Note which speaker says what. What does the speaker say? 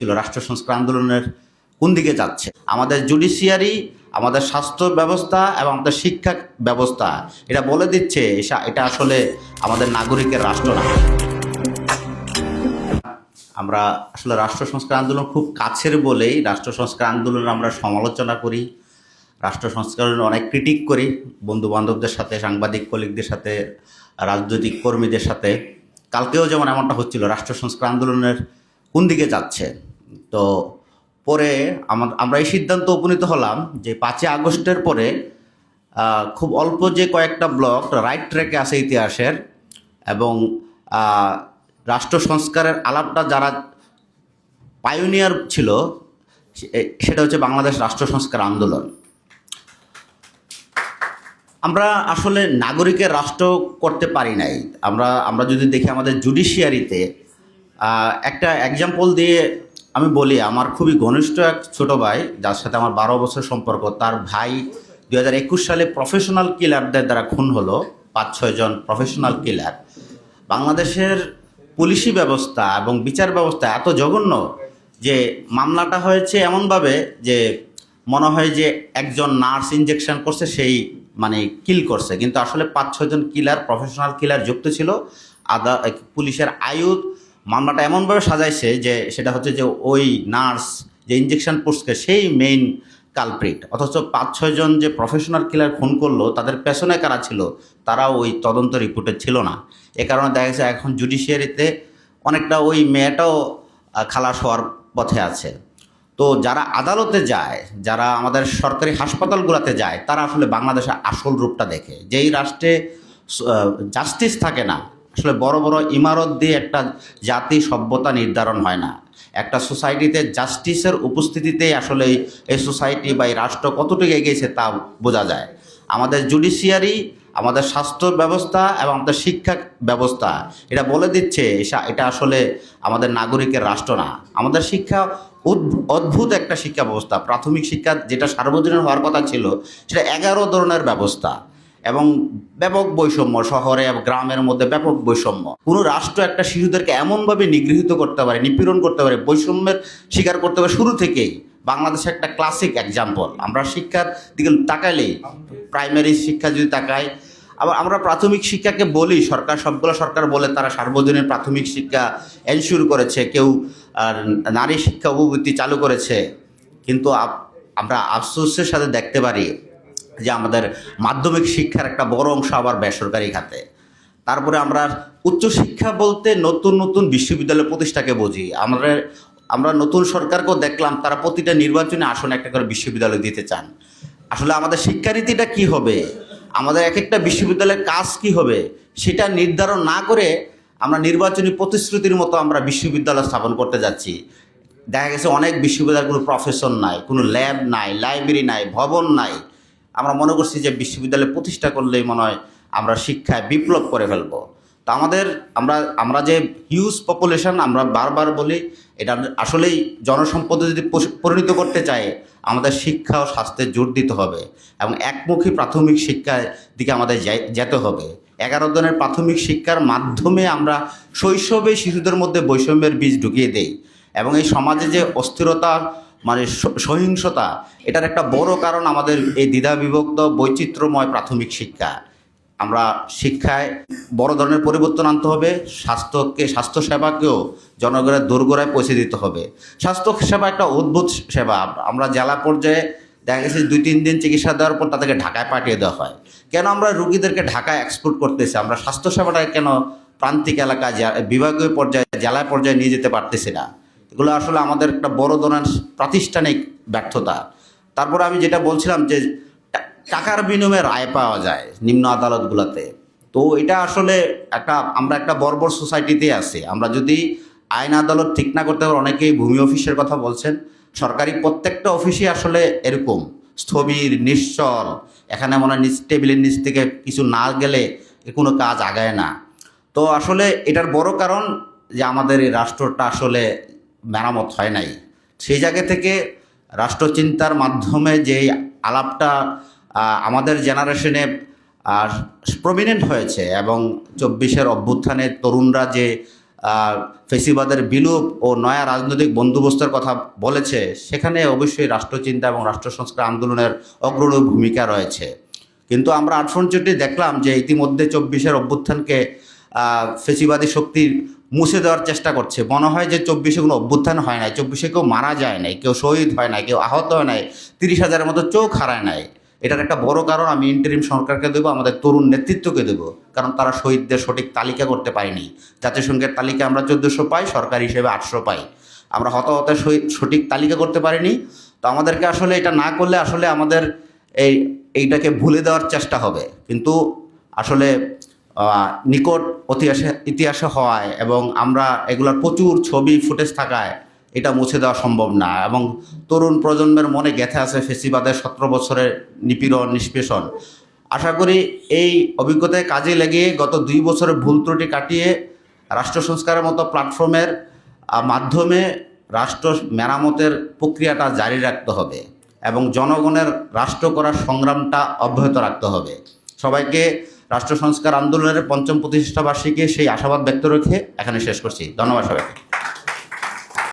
Speaker 1: ছিল রাষ্ট্র সংস্কার আন্দোলনের কোন দিকে যাচ্ছে। আমাদের জুডিশিয়ারি, আমাদের স্বাস্থ্য ব্যবস্থা এবং আমাদের শিক্ষা ব্যবস্থা এটা বলে দিচ্ছে এটা আসলে আমাদের নাগরিকের রাষ্ট্র না। আমরা আসলে রাষ্ট্র সংস্কার আন্দোলন খুব কাছের বলেই রাষ্ট্র সংস্কার আন্দোলনের আমরা সমালোচনা করি, রাষ্ট্র সংস্কারের অনেক ক্রিটিক করি, বন্ধু বান্ধবদের সাথে, সাংবাদিক কলিগদের সাথে, রাজনৈতিক কর্মীদের সাথে। কালকেও যেমন এমনটা হচ্ছিল, রাষ্ট্র সংস্কার আন্দোলনের কোন দিকে যাচ্ছে। তো পরে আমরা এই সিদ্ধান্ত উপনীত হলাম যে 5ই আগস্টের পরে খুব অল্প যে কয়েকটা ব্লক রাইট ট্র্যাকে আছে ইতিহাসের, এবং রাষ্ট্র সংস্কারের আলাপটা যারা পায়োনিয়ার ছিল সেটা হচ্ছে বাংলাদেশ রাষ্ট্র সংস্কার আন্দোলন। আমরা আসলে নাগরিকের রাষ্ট্র করতে পারি নাই। আমরা যদি দেখি আমাদের জুডিশিয়ারিতে, একটা এক্সাম্পল দিয়ে আমি বলি, আমার খুবই ঘনিষ্ঠ এক ছোটো ভাই যার সাথে আমার 12 বছর সম্পর্ক, তার ভাই 2021 সালে প্রফেশনাল কিলারদের দ্বারা খুন হলো, 5-6 জন প্রফেশনাল কিলার। বাংলাদেশের পুলিশি ব্যবস্থা এবং বিচার ব্যবস্থা এত জঘন্য যে মামলাটা হয়েছে এমনভাবে যে মনে হয় যে একজন নার্স ইনজেকশন করছে, সেই কিল করছে, কিন্তু আসলে 5-6 জন কিলার, প্রফেশনাল কিলার যুক্ত ছিল। পুলিশের আয়ুধ মামলাটা এমনভাবে সাজাইছে যে সেটা হচ্ছে যে ওই নার্স যে ইনজেকশন করছে সেই মেইন কালপ্রিট, অথচ 5-6 জন যে প্রফেশনাল কিলার খুন করলো তাদের পেছনে কারা ছিল তারাও ওই তদন্ত রিপোর্টে ছিল না। এ কারণে দেখা গেছে এখন জুডিশিয়ারিতে অনেকটা ওই মেয়েটাও খালাস হওয়ার পথে আছে। তো যারা আদালতে যায়, যারা আমাদের সরকারি হাসপাতালগুলোতে যায়, তারা আসলে বাংলাদেশের আসল রূপটা দেখে। যেই রাষ্ট্রে জাস্টিস থাকে না, আসলে বড় বড় ইমারত দিয়ে একটা জাতি সভ্যতা নির্ধারণ হয় না। একটা সোসাইটিতে জাস্টিসের উপস্থিতিতেই আসলে এই সোসাইটি বা এই রাষ্ট্র কতটুকু এগিয়েছে তা বোঝা যায়। আমাদের জুডিশিয়ারি, আমাদের স্বাস্থ্য ব্যবস্থা এবং আমাদের শিক্ষা ব্যবস্থা এটা বলে দিচ্ছে এটা আসলে আমাদের নাগরিকের রাষ্ট্র না। আমাদের শিক্ষা অদ্ভুত একটা শিক্ষা ব্যবস্থা। প্রাথমিক শিক্ষা যেটা সার্বজনীন হওয়ার কথা ছিল সেটা 11 ধরনের ব্যবস্থা, এবং ব্যাপক বৈষম্য, শহরে এবং গ্রামের মধ্যে ব্যাপক বৈষম্য। কোনো রাষ্ট্র একটা শিশুদেরকে এমনভাবে নিগৃহীত করতে পারে, নিপীড়ন করতে পারে, বৈষম্যের শিকার করতে পারে শুরু থেকেই। বাংলাদেশে একটা ক্লাসিক এক্সাম্পল। আমরা শিক্ষার দিকে তাকাইলেই, প্রাইমারি শিক্ষা যদি তাকাই, আবার আমরা প্রাথমিক শিক্ষাকে বলি, সবগুলো সরকার বলে তারা সার্বজনীন প্রাথমিক শিক্ষা এনশিওর করেছে, কেউ নারী শিক্ষা অভিবৃত্তি চালু করেছে, কিন্তু আমরা আফসোসের সাথে দেখতে পারি যে আমাদের মাধ্যমিক শিক্ষার একটা বড় অংশ আবার বেসরকারি খাতে। তারপরে আমরা উচ্চশিক্ষা বলতে নতুন নতুন বিশ্ববিদ্যালয় প্রতিষ্ঠাকে বুঝি। আমরা নতুন সরকারকেও দেখলাম তারা প্রতিটা নির্বাচনে আসনে একটা করে বিশ্ববিদ্যালয় দিতে চান। আসলে আমাদের শিক্ষানীতিটা কি হবে, আমাদের এক একটা বিশ্ববিদ্যালয়ের কাজ কি হবে, সেটা নির্ধারণ না করে আমরা নির্বাচনী প্রতিশ্রুতির মতো আমরা বিশ্ববিদ্যালয় স্থাপন করতে যাচ্ছি। দেখা গেছে অনেক বিশ্ববিদ্যালয়ের কোনো প্রফেসর নাই, কোনো ল্যাব নাই, লাইব্রেরি নাই, ভবন নাই। আমরা মনে করছি যে বিশ্ববিদ্যালয় প্রতিষ্ঠা করলেই মনে হয় আমরা শিক্ষায় বিপ্লব করে ফেলবো। তো আমরা যে হিউজ পপুলেশন, আমরা বারবার বলি, এটা আসলেই জনসম্পদে যদি পরিণত করতে চাই আমাদের শিক্ষা ও স্বাস্থ্যে জোর দিতে হবে, এবং একমুখী প্রাথমিক শিক্ষার দিকে আমাদের যেতে হবে। 11 ধরনের প্রাথমিক শিক্ষার মাধ্যমে আমরা শৈশবে শিশুদের মধ্যে বৈষম্যের বীজ ঢুকিয়ে দেই, এবং এই সমাজে যে অস্থিরতা, সহিংসতা, এটার একটা বড় কারণ আমাদের এই দ্বিধাবিভক্ত বৈচিত্র্যময় প্রাথমিক শিক্ষা। আমরা শিক্ষায় বড় ধরনের পরিবর্তন আনতে হবে। স্বাস্থ্যসেবাকেও জনগণের দোরগোড়ায় পৌঁছে দিতে হবে। স্বাস্থ্যসেবা একটা অদ্ভুত সেবা। আমরা জেলা পর্যায়ে দেখা গেছে 2-3 দিন চিকিৎসা দেওয়ার পর তাদেরকে ঢাকায় পাঠিয়ে দেওয়া হয়। কেন আমরা রুগীদেরকে ঢাকায় এক্সপোর্ট করতেছি? আমরা স্বাস্থ্যসেবাটাকে কেন প্রান্তিক এলাকা, বিভাগীয় পর্যায়ে, জেলা পর্যায়ে নিয়ে যেতে পারতেছি না? এগুলো আসলে আমাদের একটা বড় ধরনের প্রাতিষ্ঠানিক ব্যর্থতা। তারপর আমি যেটা বলছিলাম যে টাকার বিনিময়ে রায় পাওয়া যায় নিম্ন আদালতগুলোতে। তো এটা আসলে আমরা একটা বর্বর সোসাইটিতে আছি। আমরা যদি আইন আদালত ঠিক না করতে পারি, অনেকেই ভূমি অফিসের কথা বলছেন, সরকারি প্রত্যেকটা অফিসই আসলে এরকম স্থবির, নিশ্চল। এখানে মনে হয় টেবিলের নিচ থেকে কিছু না গেলে কোনো কাজ আগায় না। তো আসলে এটার বড় কারণ যে আমাদের এই রাষ্ট্রটা আসলে মেরামত হয় নাই। সেই জায়গা থেকে রাষ্ট্রচিন্তার মাধ্যমে যেই আলাপটা আমাদের জেনারেশনে প্রমিনেন্ট হয়েছে, এবং 24-এর অভ্যুত্থানে তরুণরা যে ফেসিবাদের বিলোপ ও নয়া রাজনৈতিক বন্দোবস্তের কথা বলেছে, সেখানে অবশ্যই রাষ্ট্রচিন্তা এবং রাষ্ট্র সংস্কার আন্দোলনের অগ্রণী ভূমিকা রয়েছে। কিন্তু আমরা আনফর্চুনেটলি দেখলাম যে ইতিমধ্যে 24-এর অভ্যুত্থানকে ফেসিবাদী শক্তি মুছে দেওয়ার চেষ্টা করছে। মনে হয় যে 24-এ কোনো অভ্যুত্থান হয় নাই, 24-এ কেউ মারা যায় নাই, কেউ শহীদ হয় নাই, কেউ আহত হয় নাই, 30,000-এর মতো চোখ হারায় নাই। এটার একটা বড় কারণ আমি ইন্টারিম সরকারকে দেবো, আমাদের তরুণ নেতৃত্বকে দেবো, কারণ তারা শহীদদের সঠিক তালিকা করতে পারেনি। জাতিসংঘের তালিকা আমরা 1400 পাই, সরকার হিসেবে 800 পাই। আমরা হতাহতের সঠিক তালিকা করতে পারিনি। তো আমাদেরকে আসলে এটা না করলে আসলে আমাদের এইটাকে ভুলে দেওয়ার চেষ্টা হবে। কিন্তু আসলে নিকট ইতিহাসে হওয়ায় এবং আমরা এগুলোর প্রচুর ছবি ফুটেজ থাকায় এটা মুছে দেওয়া সম্ভব না। এবং তরুণ প্রজন্মের মনে গেঁথে আছে ফেসিবাদের 17 বছরের নিপীড়ন নিষ্পেষণ। আশা করি এই অভিজ্ঞতায় কাজে লেগে গত 2 বছরের ভুল ত্রুটি কাটিয়ে রাষ্ট্র সংস্কারের মতো প্ল্যাটফর্মের মাধ্যমে রাষ্ট্র মেরামতের প্রক্রিয়াটা জারি রাখতে হবে এবং জনগণের রাষ্ট্র করার সংগ্রামটা অব্যাহত রাখতে হবে। সবাইকে রাষ্ট্র সংস্কার আন্দোলনের 5ম প্রতিষ্ঠাবার্ষিকী সেই আশাবাদ ব্যক্ত রেখে এখানে শেষ করছি। ধন্যবাদ সবাইকে।